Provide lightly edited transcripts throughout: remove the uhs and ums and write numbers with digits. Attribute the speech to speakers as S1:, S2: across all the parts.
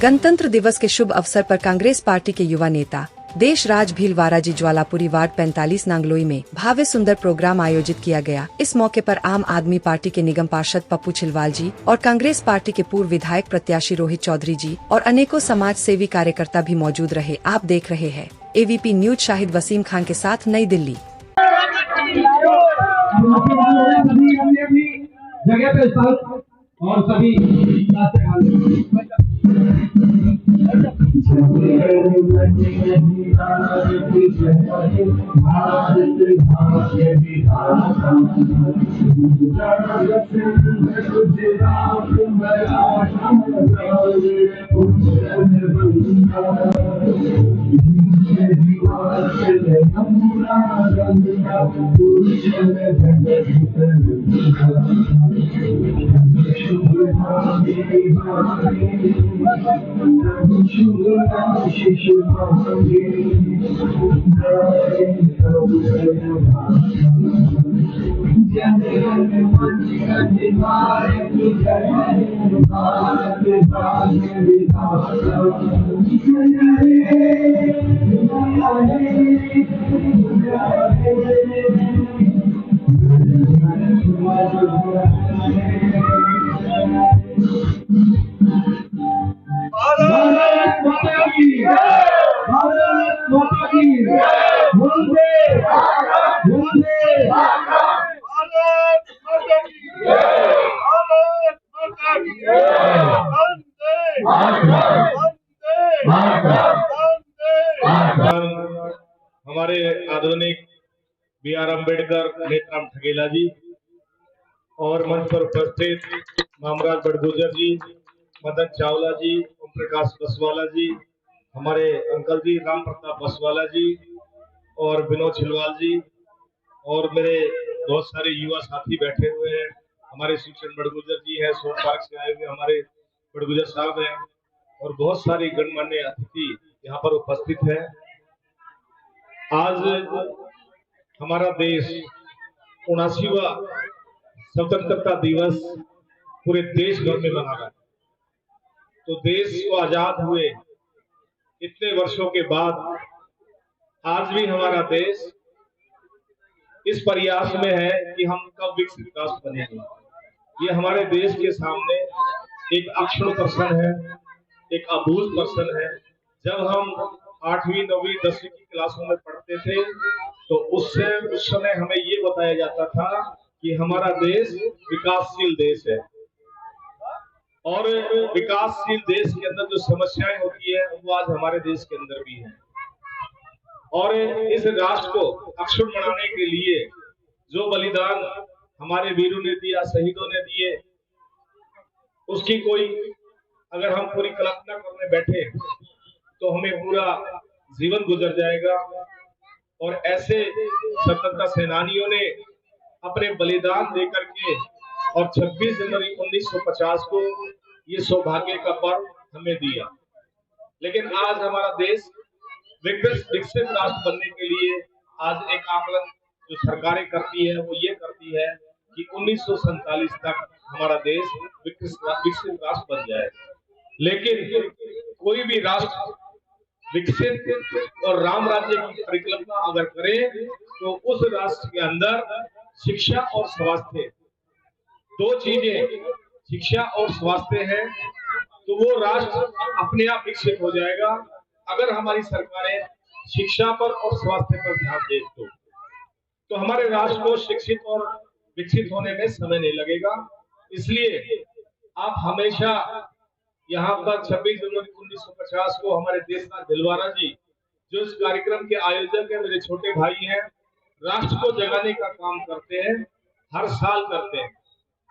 S1: गणतंत्र दिवस के शुभ अवसर पर कांग्रेस पार्टी के युवा नेता देश राज भीलवाड़ा जी ज्वालापुरी वार्ड 45 नांगलोई में भव्य सुंदर प्रोग्राम आयोजित किया गया। इस मौके पर आम आदमी पार्टी के निगम पार्षद पप्पू छिलवाल जी और कांग्रेस पार्टी के पूर्व विधायक प्रत्याशी रोहित चौधरी जी और अनेकों समाज सेवी कार्यकर्ता भी मौजूद रहे। आप देख रहे हैं AVP न्यूज। शाहिद वसीम खान के साथ, नई दिल्ली।
S2: जगह पे और सभी
S3: हमारे आधुनिक BR अम्बेडकर नेत्राम ठगेला जी और मंच पर उपस्थित मामराज बड़गुजर जी, मदन चावला जी, ओम प्रकाश बसवाला जी, हमारे अंकल जी राम प्रताप बसवाला जी और विनोद छिलवाल जी और मेरे बहुत सारे युवा साथी बैठे हुए हैं। हमारे शिक्षण बड़गुजर जी है, सोन पार्क से आए हुए हमारे बड़गुजर साहब हैं और बहुत सारे गणमान्य अतिथि यहाँ पर उपस्थित है। आज हमारा देश 79वां स्वतंत्रता दिवस पूरे देश भर में मना रहा है। तो देश को आजाद हुए इतने वर्षों के बाद आज भी हमारा देश इस प्रयास में है कि हम कब विकसित राष्ट्र बनेंगे। ये हमारे देश के सामने एक अक्षुण्ण प्रश्न है, एक अभूत प्रश्न है। जब हम 8वीं 9वीं 10वीं की क्लासों में पढ़ते थे तो उस समय हमें ये बताया जाता था कि हमारा देश विकासशील देश है और विकासशील देश के अंदर जो समस्याएं होती है वो आज हमारे देश के अंदर भी है। और इस राष्ट्र को अक्षुण्ण बनाने के लिए जो बलिदान हमारे वीरों ने दिया, शहीदों ने दिए, उसकी कोई अगर हम पूरी कल्पना करने बैठे तो हमें पूरा जीवन गुजर जाएगा। और ऐसे स्वतंत्रता सेनानियों ने अपने बलिदान देकर के और 26 जनवरी 1950 को ये सौभाग्य का पर्व हमें दिया। लेकिन आज हमारा देश विकसित राष्ट्र बनने के लिए आज एक आकलन जो सरकारें करती है वो ये करती है कि 1947 तक हमारा देश विकसित राष्ट्र बन जाए। लेकिन कोई भी राष्ट्र विकसित और राम राज्य की परिकल्पना अगर करे तो उस राष्ट्र के अंदर शिक्षा और स्वास्थ्य, दो चीजें शिक्षा और स्वास्थ्य है तो वो राष्ट्र अपने आप विकसित हो जाएगा। अगर हमारी सरकारें शिक्षा पर और स्वास्थ्य पर ध्यान दे तो हमारे राष्ट्र को शिक्षित और विकसित होने में समय नहीं लगेगा। इसलिए आप हमेशा यहाँ पर 26 जनवरी 1950 को हमारे देशराज भीलवाड़ा जी जो इस कार्यक्रम के आयोजक है, मेरे छोटे भाई हैं, राष्ट्र को जगाने का काम करते हैं, हर साल करते हैं।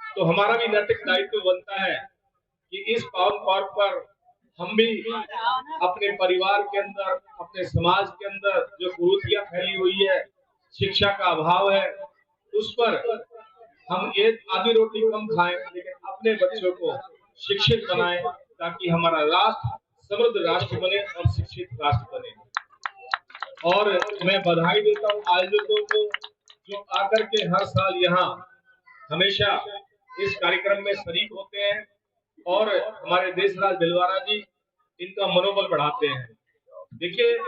S3: तो हमारा भी नैतिक दायित्व बनता है कि इस पावन पर्व पर हम भी अपने परिवार के अंदर, अपने समाज के अंदर जो कुरीतियां फैली हुई है, शिक्षा का अभाव है, उस पर हम एक आधी रोटी कम खाएं लेकिन अपने बच्चों को शिक्षित बनाएं ताकि हमारा राष्ट्र समृद्ध राष्ट्र बने और शिक्षित राष्ट्र बने। और मैं बधाई देता हूँ आयोजकों को जो आकर के हर साल यहाँ हमेशा इस कार्यक्रम में शरीक होते हैं। और हमारे देशराज भीलवाड़ा जी इनका मनोबल बढ़ाते हैं। देखिए,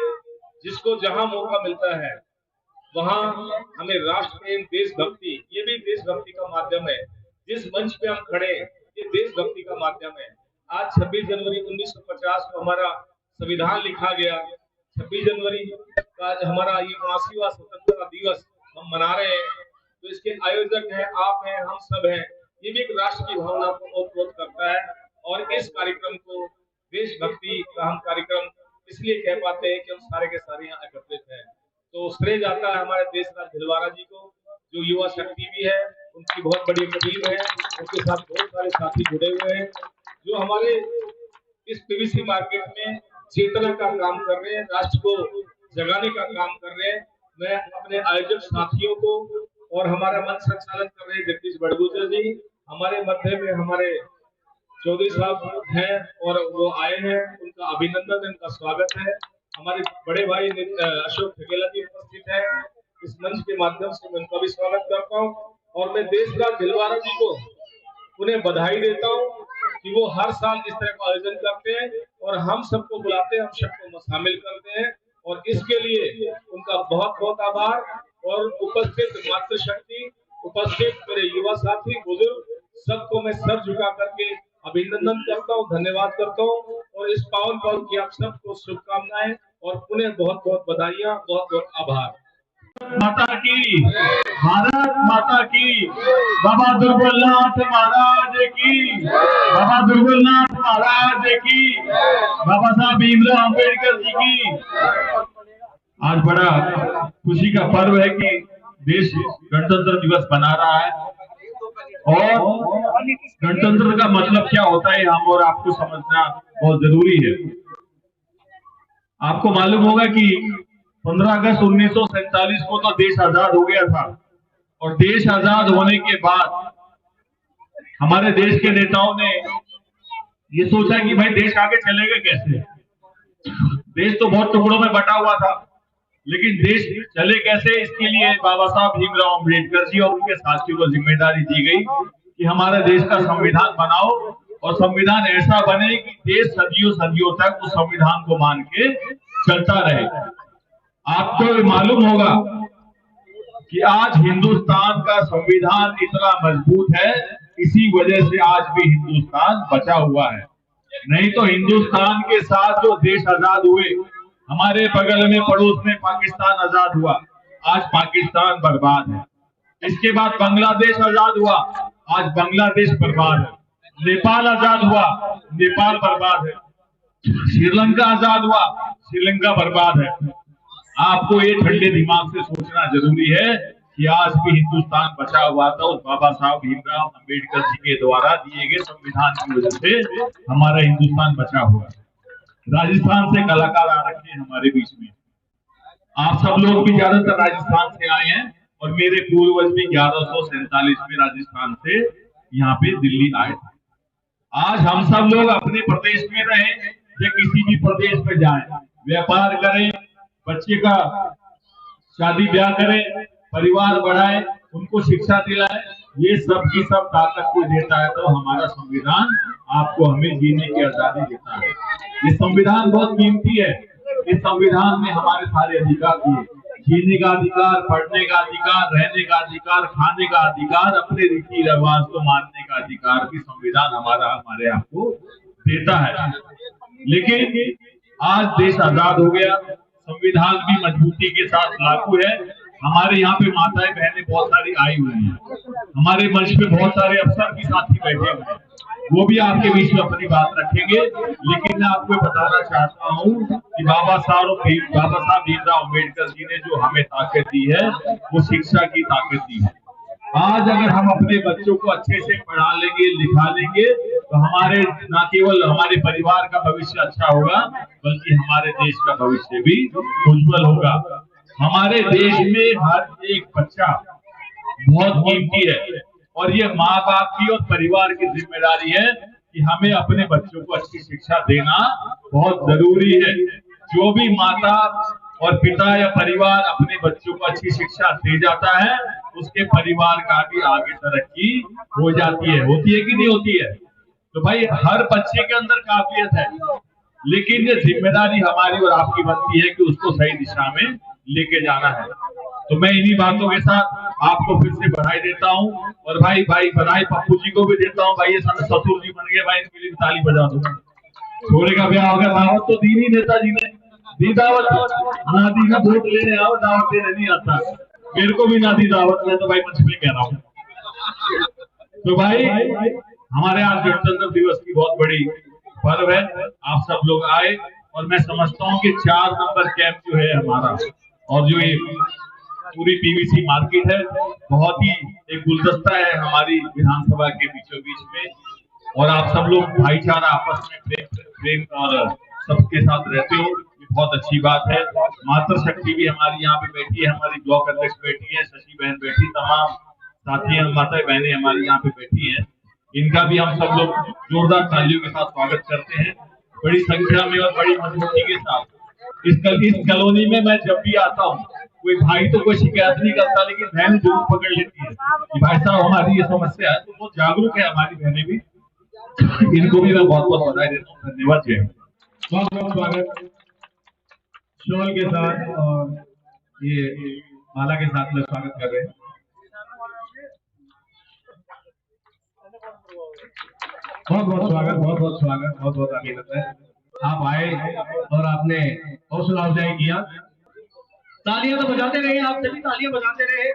S3: जिसको जहां मौका मिलता है वहां हमें राष्ट्र प्रेम, देशभक्ति, ये भी देशभक्ति का माध्यम है। जिस मंच पे हम खड़े हैं, ये देशभक्ति का माध्यम है। आज 26 जनवरी 1950 को हमारा संविधान लिखा गया। 26 जनवरी का हमारा ये 79वां स्वतंत्रता दिवस हम मना रहे हैं, तो इसके आयोजक हैं, आप हैं, हम सब हैं। ये भी एक राष्ट्र की भावना को ओतप्रोत करता है। और इस कार्यक्रम को देशभक्ति का हम कार्यक्रम इसलिए कह पाते हैं कि हम सारे के सारे यहाँ एकत्रित हैं। तो श्रेय जाता है हमारे देशराज भिलवाड़ा जी को, जो युवा शक्ति भी है, उनकी बहुत बड़ी टीम है, उनके साथ बहुत सारे साथी जुड़े हुए हैं जो हमारे इस पीवीसी मार्केट में चेतना का काम कर रहे हैं, राष्ट्र को जगाने का काम कर रहे हैं। मैं अपने आयोजक साथियों को और हमारा मंच संचालन कर रहे जगदीश बड़गुजर जी, हमारे मध्य में हमारे चौधरी साहब हैं और वो आए हैं, उनका अभिनंदन, उनका स्वागत है। हमारे बड़े भाई अशोक ठगेला जी उपस्थित है। इस मंच के माध्यम से मैं उनका भी स्वागत करता हूँ और मैं देशराज भिलवाड़ा जी को उन्हें बधाई देता हूँ कि वो हर साल इस तरह का आयोजन करते हैं और हम सबको बुलाते हैं, हम सबको शामिल करते हैं और इसके लिए उनका बहुत बहुत आभार। और उपस्थित मातृशक्ति, उपस्थित मेरे युवा साथी, बुजुर्ग, सबको मैं सर झुका करके अभिनंदन करता हूँ, धन्यवाद करता हूँ और इस पावन पर्व की आप सबको शुभकामनाएं और पुनः बहुत बहुत बधाइयां, बहुत बहुत आभार।
S4: माता की, भारत माता की, बाबा दुर्बलनाथ महाराज की, बाबा दुर्बलनाथ महाराज की, बाबा साहब भीमराव अम्बेडकर जी की। आज बड़ा खुशी का पर्व है कि देश गणतंत्र दिवस मना रहा है और गणतंत्र का मतलब क्या होता है हम और आपको समझना बहुत जरूरी है। आपको मालूम होगा कि 15 अगस्त 1947 को तो देश आजाद हो गया था और देश आजाद होने के बाद हमारे देश के नेताओं ने ये सोचा कि भाई देश आगे चलेगा कैसे। देश तो बहुत टुकड़ों में बटा हुआ था, लेकिन देश चले कैसे, इसके लिए बाबा साहब भीमराव अम्बेडकर जी और उनके साथियों को जिम्मेदारी दी गई कि हमारे देश का संविधान बनाओ और संविधान ऐसा बने कि देश सदियों सदियों तक उस संविधान को मान के चलता रहे। आपको मालूम होगा कि आज हिंदुस्तान का संविधान इतना मजबूत है, इसी वजह से आज भी हिंदुस्तान बचा हुआ है। नहीं तो हिंदुस्तान के साथ जो देश आजाद हुए, हमारे बगल में पड़ोस में पाकिस्तान आजाद हुआ, आज पाकिस्तान बर्बाद है। इसके बाद बांग्लादेश आजाद हुआ, आज बांग्लादेश बर्बाद है। नेपाल आजाद हुआ, नेपाल बर्बाद है। श्रीलंका आजाद हुआ, श्रीलंका बर्बाद है। आपको ये ठंडे दिमाग से सोचना जरूरी है कि आज भी हिंदुस्तान बचा हुआ था उस बाबा साहब भीमराव अम्बेडकर जी के द्वारा दिए गए संविधान की वजह से हमारा हिंदुस्तान बचा हुआ है। राजस्थान से कलाकार आ रखे हैं हमारे बीच में। आप सब लोग भी ज्यादातर राजस्थान से आए हैं और मेरे पूर्वज भी 1147 में राजस्थान से यहाँ पे दिल्ली आए थे। आज हम सब लोग अपने प्रदेश में रहें या किसी भी प्रदेश में जाएं, व्यापार करें, बच्चे का शादी ब्याह करें, परिवार बढ़ाएं, उनको शिक्षा दिलाएं, ये सब की सब ताकत को देता है तो हमारा संविधान आपको हमें जीने की आजादी देता है। ये संविधान बहुत कीमती है। इस संविधान में हमारे सारे अधिकार दिए, जीने का अधिकार, पढ़ने का अधिकार, रहने का अधिकार, खाने का अधिकार, अपने रीति रिवाज को मानने का अधिकार भी संविधान हमारे आपको देता है। लेकिन आज देश आजाद हो गया, संविधान भी मजबूती के साथ लागू है। हमारे यहाँ पे माताएं बहनें बहुत सारी आई हुई हैं, हमारे मंच पे बहुत सारे अफसर भी साथी बैठे हुए हैं, वो भी आपके बीच में अपनी बात रखेंगे। लेकिन मैं आपको बताना चाहता हूँ कि बाबा साहब भीमराव अम्बेडकर जी ने जो हमें ताकत दी है वो शिक्षा की ताकत दी है। आज अगर हम अपने बच्चों को अच्छे से पढ़ा लेंगे, लिखा लेंगे तो हमारे न केवल हमारे परिवार का भविष्य अच्छा होगा बल्कि हमारे देश का भविष्य भी उज्जवल होगा। हमारे देश में हर एक बच्चा बहुत कीमती है और ये माँ बाप की और परिवार की जिम्मेदारी है कि हमें अपने बच्चों को अच्छी शिक्षा देना बहुत जरूरी है। जो भी माता और पिता या परिवार अपने बच्चों को अच्छी शिक्षा दे जाता है उसके परिवार का भी आगे तरक्की हो जाती है। होती है कि नहीं होती है? तो भाई हर बच्चे के अंदर काबिलियत है, लेकिन ये जिम्मेदारी हमारी और आपकी बनती है कि उसको सही दिशा में लेके जाना है। तो मैं इन्हीं बातों के साथ आपको फिर से बधाई देता हूँ, और भाई बधाई पप्पू जी को भी देता हूँ। भाई ये ससुर जी बन गए भाई, इनके लिए ताली बजा दो। छोरे का ब्याह हो गया, दावत तो दी नहीं नेताजी ने, दी दावत ना दी ना, वोट लेने आओ दावत देने नहीं आता, मेरे को भी ना दी दावत, मैं तो भाई मंच में कह रहा हूँ। तो भाई हमारे आज गणतंत्र दिवस की बहुत बड़ी पर्व है, आप सब लोग आए, और मैं समझता हूँ कि 4 नंबर कैंप जो है हमारा, और जो ये पूरी पीवीसी मार्केट है, बहुत ही एक गुलदस्ता है हमारी विधानसभा के बीचों बीच में। और आप सब लोग भाईचारा आपस में प्रेम और सबके साथ रहते हो, ये बहुत अच्छी बात है। मातृ शक्ति भी हमारी यहाँ पे बैठी है, हमारी ब्लॉक अध्यक्ष बैठी है, शशि बहन बैठी, तमाम साथी माता बहनें हमारी यहाँ पे बैठी है, इनका भी हम सब लोग जोरदार तालियों के साथ स्वागत करते हैं, बड़ी संख्या में और बड़ी मजबूती के साथ। इस कॉलोनी में मैं जब भी आता हूँ, कोई भाई तो कोई शिकायत नहीं करता, लेकिन बहन जरूर पकड़ लेती है कि भाई साहब हमारी ये समस्या है, तो वो जागरूक है हमारी बहनें भी। इनको भी मैं बहुत बहुत बधाई देता हूँ, धन्यवाद। जय
S2: बहुत बहुत स्वागत शोल के साथ, और ये माला के साथ में स्वागत कर रहे हैं। बहुत बहुत स्वागत, बहुत बहुत स्वागत, बहुत बहुत अभिनंदन। आप आए और आपने हौसला अफजाई किया। तालियां तो बजाते रहे, आप सभी तालियां बजाते रहे।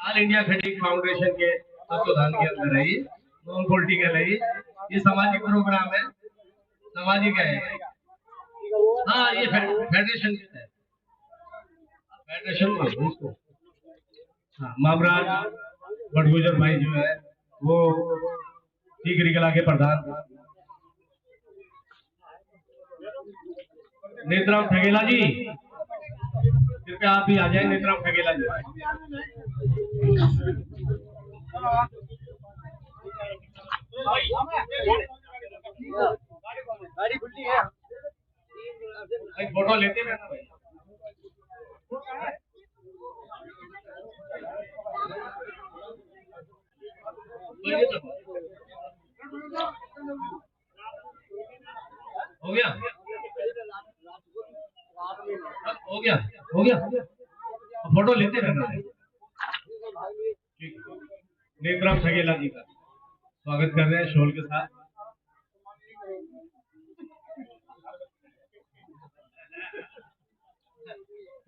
S2: ऑल इंडिया खड़ी फाउंडेशन के तत्वाधान के अंदर है, ये नॉन पॉलिटिकल है, ये सामाजिक प्रोग्राम है, सामाजिक है। हाँ, ये फेडरेशन है, फेडरेशन में उसको, हाँ, मामराज बड़गुजर भाई जो है वो टीकरी कला के प्रधान। नेत्राम ठगेला जी, कृपया आप भी आ जाए। नेत्राम ठगेला जी, गाड़ी खुली है, फोटो लेते हैं भाई। हो गया, हो गया, हो गया, फोटो लेते रहना है। नेत्राम ठगेला जी का स्वागत कर रहे हैं शोल के साथ।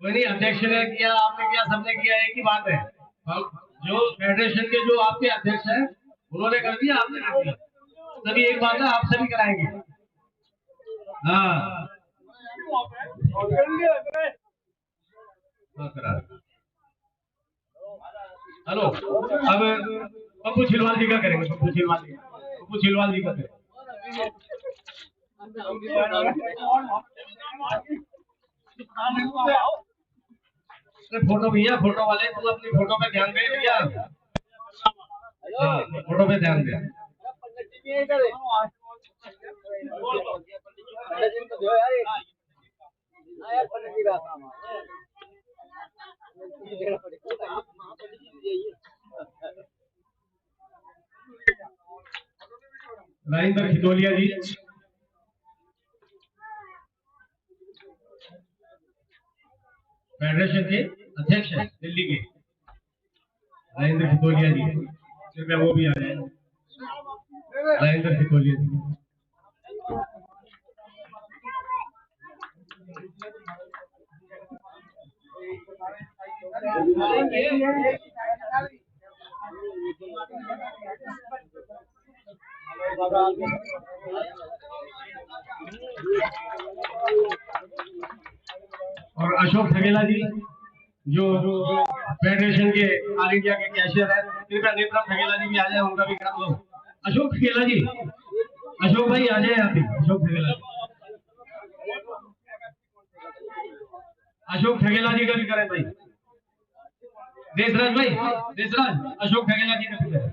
S2: कोई नहीं, अध्यक्ष ने किया, आपने किया, सबने किया, एक ही बात है। जो फेडरेशन के जो आपके अध्यक्ष हैं उन्होंने कर दिया, आपने कर दिया, सभी एक बात है, आप सभी कराएंगे। हाँ, हेलो, अब पप्पू छिलवाल जी का करेंगे, पप्पू छिलवाल जी, पप्पू छिलवाल जी का करेंगे। फोटो भैया, फोटो वाले तू अपनी फोटो पे ध्यान दे भैया, फोटो पे ध्यान दे। राजेंद्र खितौलिया जी, फेडरेशन के अध्यक्ष हैं दिल्ली के, राजेंद्र खितौलिया जी, कृपया वो भी आ जाए। राजेंद्र खितौलिया जी, और अशोक ठगेला जी जो फेडरेशन के ऑल इंडिया के कैशियर है, कृपया नेत्रा ठगेला जी भी आ जाए, उनका भी कर लो। अशोक ठगेला जी, अशोक भाई आ जाए, आप अशोक ठगेला जी, अशोक ठगेला जी का भी करें भाई। देशराज भाई, देशराज, अशोक ठगेला जी का भी करें।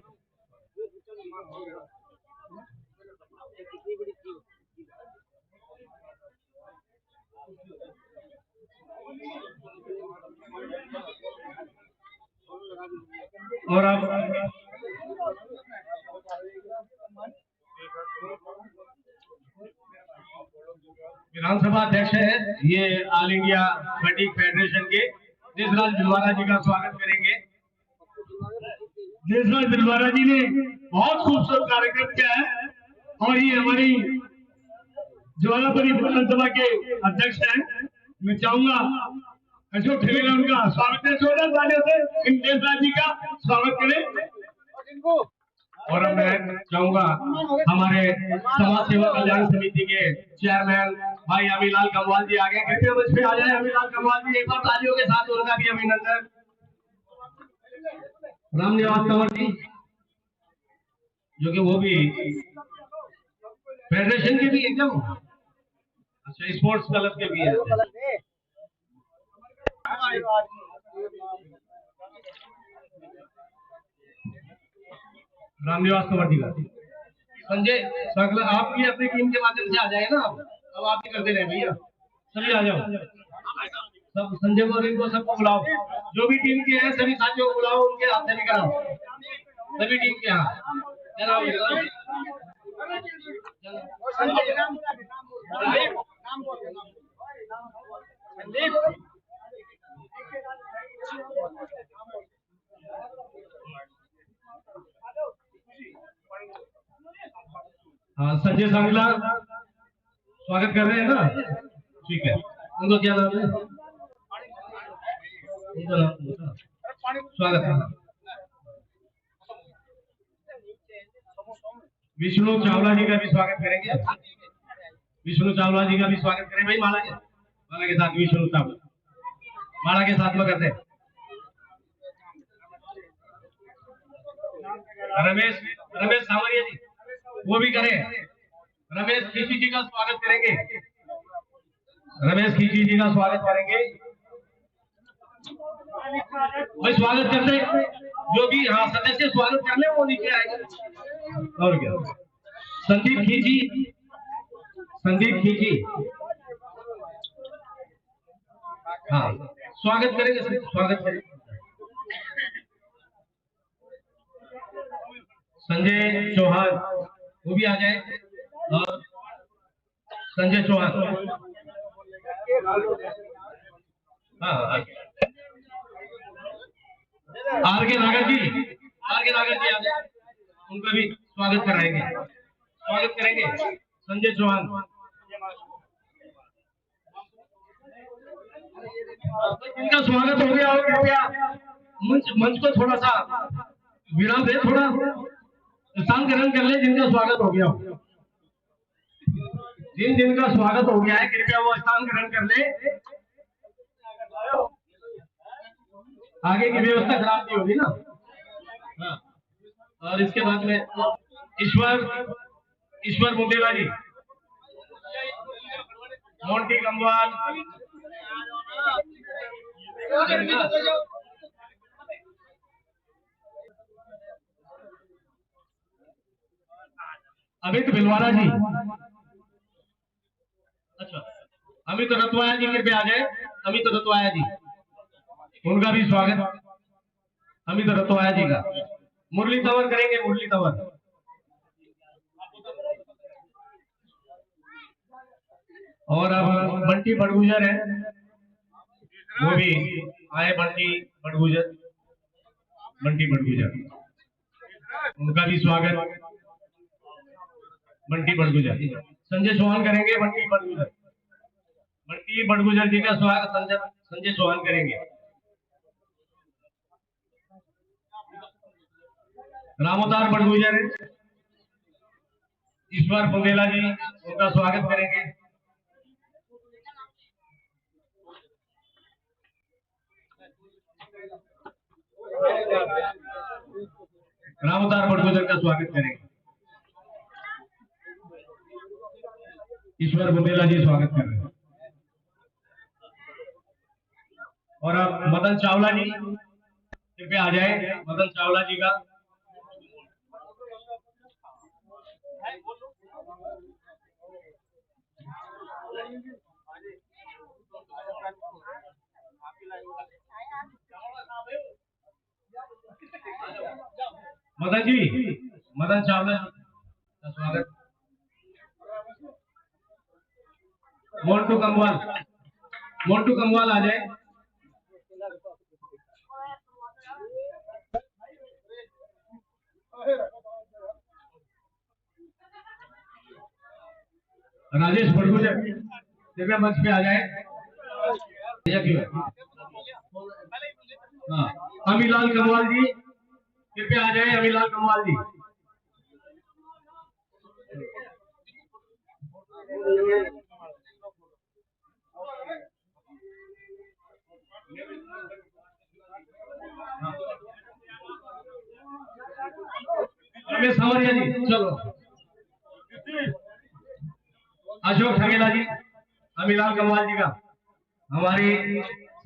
S2: और अब विधानसभा अध्यक्ष है ये ऑल इंडिया कबड्डी फेडरेशन के देशराज भिलवाड़ा जी का स्वागत करेंगे। देशराज भिलवाड़ा जी ने बहुत खूबसूरत कार्यक्रम किया है और ये हमारी ज्वालापुरी विधानसभा के अध्यक्ष हैं। मैं चाहूंगा अशोक ठगेला उनका स्वागत है, जोरदार तालियों से इन देशराज जी का स्वागत करें। और अब मैं चाहूंगा हमारे समाज सेवा कल्याण समिति के चेयरमैन भाई अमीलाल कमवाल जी आगे कृपया मंच पे आ जाए। अमीलाल कमवाल जी एक बार तालियों के साथ उनका भी अभिनंदन। रामनिवास कंवर जी जो कि वो भी फेडरेशन के भी एकदम अच्छा स्पोर्ट्स क्लब के भी है। रामनिवास कंवर जी का संजय सकला आप भी अपनी टीम के माध्यम से आ जाए ना। अब आप ही करते रहे भैया, सभी आ जाओ, सब संजय को इनको सबको बुलाओ, जो भी टीम के हैं सभी साथियों को बुलाओ, उनके हाथ से भी कराओ सभी टीम के यहाँ। हाँ संजय सांगला स्वागत कर रहे हैं ना, ठीक है। उनको क्या नाम है, उनका नाम स्वागत है। विष्णु चावला जी का भी स्वागत करेंगे, विष्णु चावला जी का भी स्वागत करें भाई। माला के साथ विष्णु चावला माला के साथ में करते हैं। रमेश रमेश सावरिया जी वो भी करें। रमेश खींची जी का स्वागत करेंगे, रमेश खींची जी का स्वागत करेंगे भाई। स्वागत करते जो भी हाँ सदस्य स्वागत कर ले वो नीचे आएगा। और क्या संदीप खींची, संदीप खींची हाँ स्वागत करेंगे, स्वागत करेंगे। संजय चौहान वो भी आ जाए। और संजय चौहान हाँ आर के नागर जी, आर के नागर जी आ जाए, उनका भी स्वागत कराएंगे, स्वागत करेंगे। संजय चौहान इनका स्वागत हो गया हो, कृपया मंच को थोड़ा सा विराम दे, थोड़ा स्थान ग्रहण कर ले जिनका स्वागत हो गया हो। जिनका स्वागत हो गया है कृपया वो स्थान ग्रहण कर ले, आगे की व्यवस्था खराब नहीं होगी ना। हाँ। और इसके बाद में ईश्वर मुंडेला जी, मोंटी कमवाल अमित भिलवाड़ा जी, अच्छा अमित रतवाया जी कृपया आ जाए। अमित रतवाया जी उनका भी स्वागत, अमित रतवाया जी का। मुरली तंवर करेंगे, मुरली तंवर। और अब बंटी बड़गुजर है वो भी आए, बंटी बड़गुजर, बंटी बड़गुजर उनका भी स्वागत। बंटी बड़गुजर संजय चौहान करेंगे, बंटी बड़गुजर, बंटी बड़गुजर जी का स्वागत संजय चौहान करेंगे। रामोदार बड़गुजर ईश्वर बुंदेला जी उनका स्वागत करेंगे। रामोदार बड़गुजर का स्वागत करेंगे। ईश्वर बुंदेला जी स्वागत कर रहे हैं। और अब मदन चावला जी कृपया आ जाए, मदन चावला जी का। मदन जी, मदन चावला का स्वागत। मोन्टू कमवाल, मोन्टू कमवाल आ जाए। राजेश भड़गुजर कृपया मंच पे आ जाए। हाँ, अमीलाल कमवाल जी कृपया आ जाए। अमीलाल कमवाल जी, रमेश सावरिया जी, चलो। अशोक ठगेला जी, अमीलाल कमवाल जी का हमारे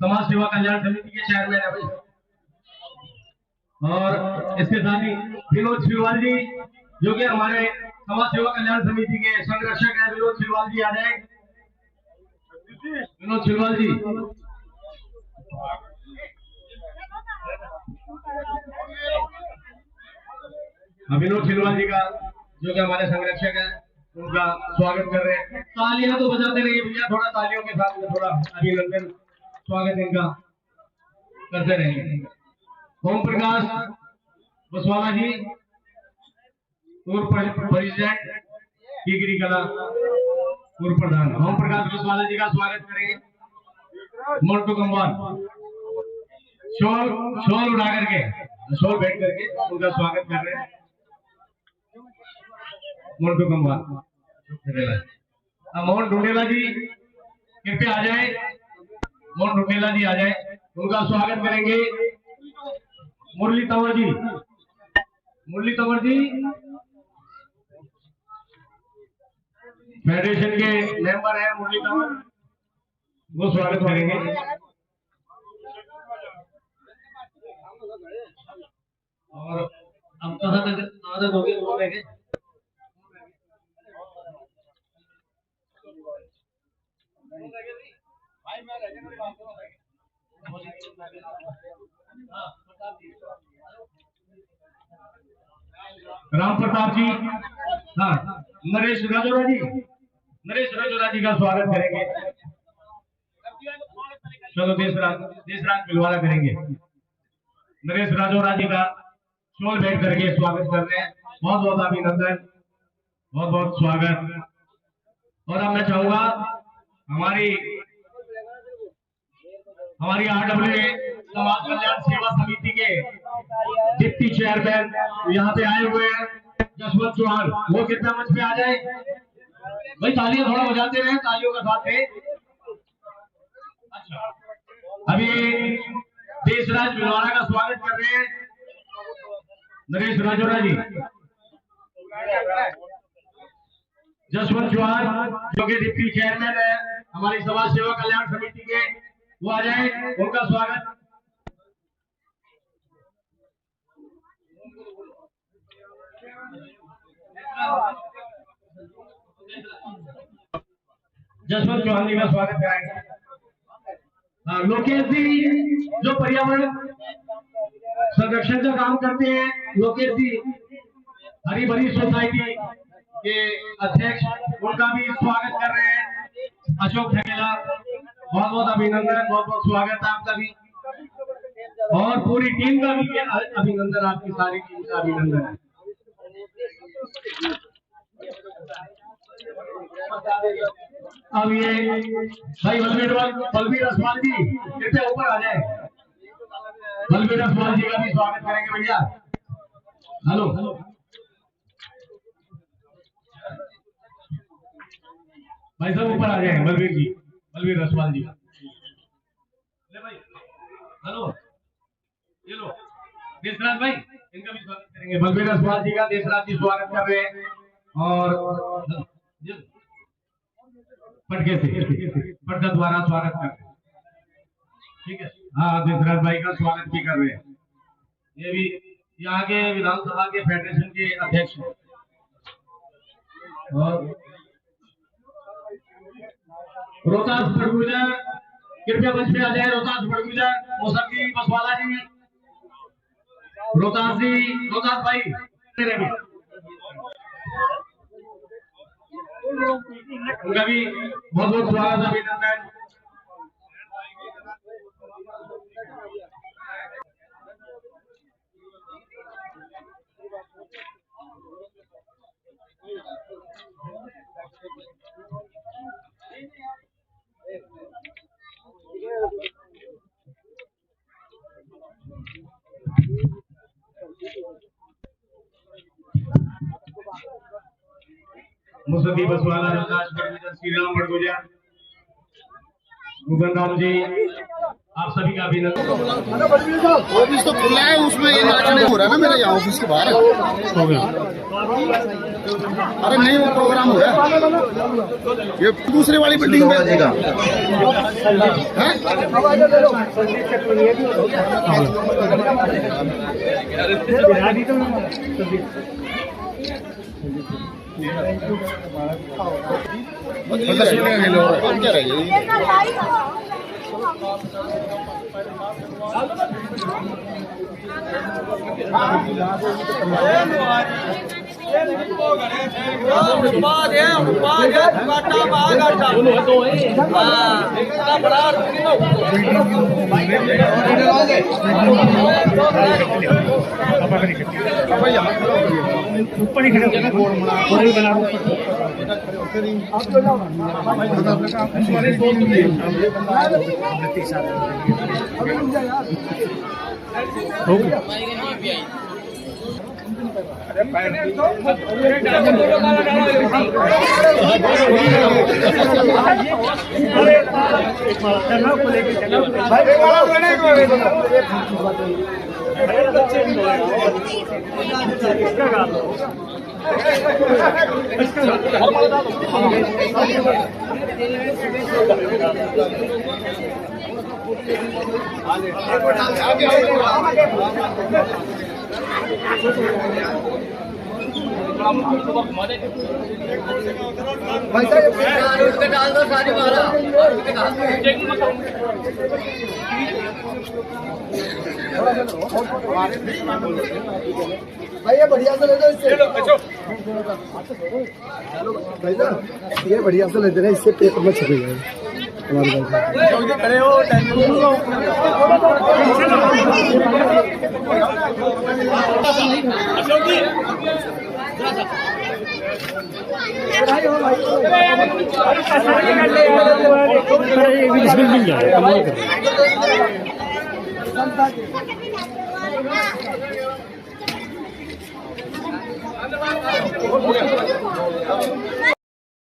S2: समाज सेवा कल्याण समिति के चेयरमैन है भाई। और इसके साथ ही विनोद छिलवाल जी, जो कि हमारे समाज सेवा कल्याण समिति के संरक्षक है। विनोद छिलवाल जी आ जाए। विनोद छिलवाल जी, विनोद छिलवाल जी का जो कि हमारे संरक्षक है, उनका स्वागत कर रहे हैं। तालियां तो बजाते रहिए भैया, थोड़ा तालियों के साथ में थोड़ा अभिनंदन स्वागत इनका करते रहेंगे। ओम प्रकाश बसवाला जी, पूर्व प्रेसिडेंट टिकरी कला, पूर्व प्रधान। ओम प्रकाश बसवाला जी का स्वागत करेंगे। मोन्टू कमवाल शॉल उड़ा करके, शॉल बैठ करके उनका स्वागत कर रहे हैं। मोन्टू कमवाल, मोहन ढूंढेला जी कृपया आ जाए। मोहन ढूंढेला जी आ जाए, उनका स्वागत करेंगे। मुरली तंवर जी, मुरली तंवर जी फेडरेशन के मेंबर है। मुरली तंवर, वो स्वागत करेंगे। और अब कहाँ हो गए राम प्रताप जी, हाँ, नरेश राजोरा जी, नरेश राजोरा जी का स्वागत करेंगे। चलो देशराज भिलवाड़ा करेंगे। नरेश राजोरा जी का शॉल बैठ करके स्वागत कर रहे हैं। बहुत बहुत अभिनंदन, बहुत बहुत स्वागत। और अब मैं चाहूंगा हमारी RWA समाज कल्याण सेवा समिति के डिप्टी चेयरमैन यहाँ पे आए हुए हैं, जसवंत चौहान, वो कितना मंच पे आ जाए भाई। तालियां थोड़ा बजाते रहे, तालियों के साथ में। अच्छा, अभी देशराज भिलवाड़ा का स्वागत कर रहे हैं नरेश राजोरा जी। जसवंत चौहान जो कि डिप्टी चेयरमैन है हमारी समाज सेवा कल्याण समिति के, वो आ जाए, उनका स्वागत। जसवंत चौहान जी का स्वागत कराएंगे। हाँ, लोकेश जी जो पर्यावरण संरक्षण का काम करते हैं, लोकेश जी हरी भरी सोसाइटी के अध्यक्ष, उनका भी स्वागत कर रहे हैं। अशोक ठगेला, बहुत बहुत अभिनंदन, बहुत बहुत स्वागत है आपका भी। और पूरी टीम का भी अभिनंदन, आपकी सारी टीम का अभिनंदन है। अब ये भाई बलबीर असवाल जी कृपया ऊपर आ जाए। बलबीर असवाल जी का भी स्वागत करेंगे भैया। हेलो, भाई साहब ऊपर आ जाए। बलबीर जी, बलबीर असवाल जी का ले भाई। हेलो, ये लो देशराज भाई, इनका भी स्वागत करेंगे। बलबीर असवाल जी का देशराज जी स्वागत कर रहे हैं। और पटका द्वारा स्वागत कर रहे हैं। ठीक है, हाँ, देशराज भाई का स्वागत भी कर रहे हैं। ये भी यहाँ के विधानसभा के फेडरेशन के अध्यक्ष हैं। और रोहतास बड़गुजा कृपया मंच पे आ जाए। रोहतास बड़गुजा, मौसमी बसवाला जी, रोहतास भाई तेरे भी उनका भी बहुत बहुत स्वागत है अभिनंदन। मुसदी बसवाला रविदास बड़गुजर श्री राम बड़गुजर गुगन राम जी आप सभी का अभिनंदन।
S5: ऑफिस तो खुला है, उसमें ये नाच नहीं हो रहा ना, मेरे यहाँ ऑफिस के बाहर हो गया। अरे नहीं, वो प्रोग्राम हो रहा है, ये दूसरे वाली बिल्डिंग में देगा। क्या रही ऊपर ही खड़े डाल दो सारी माला भाई, ये बढ़िया से ले दो इससे। ये बढ़िया से ले दे रहे, इससे पेपर में छपे गए हमारे खड़े हो। मिल जाए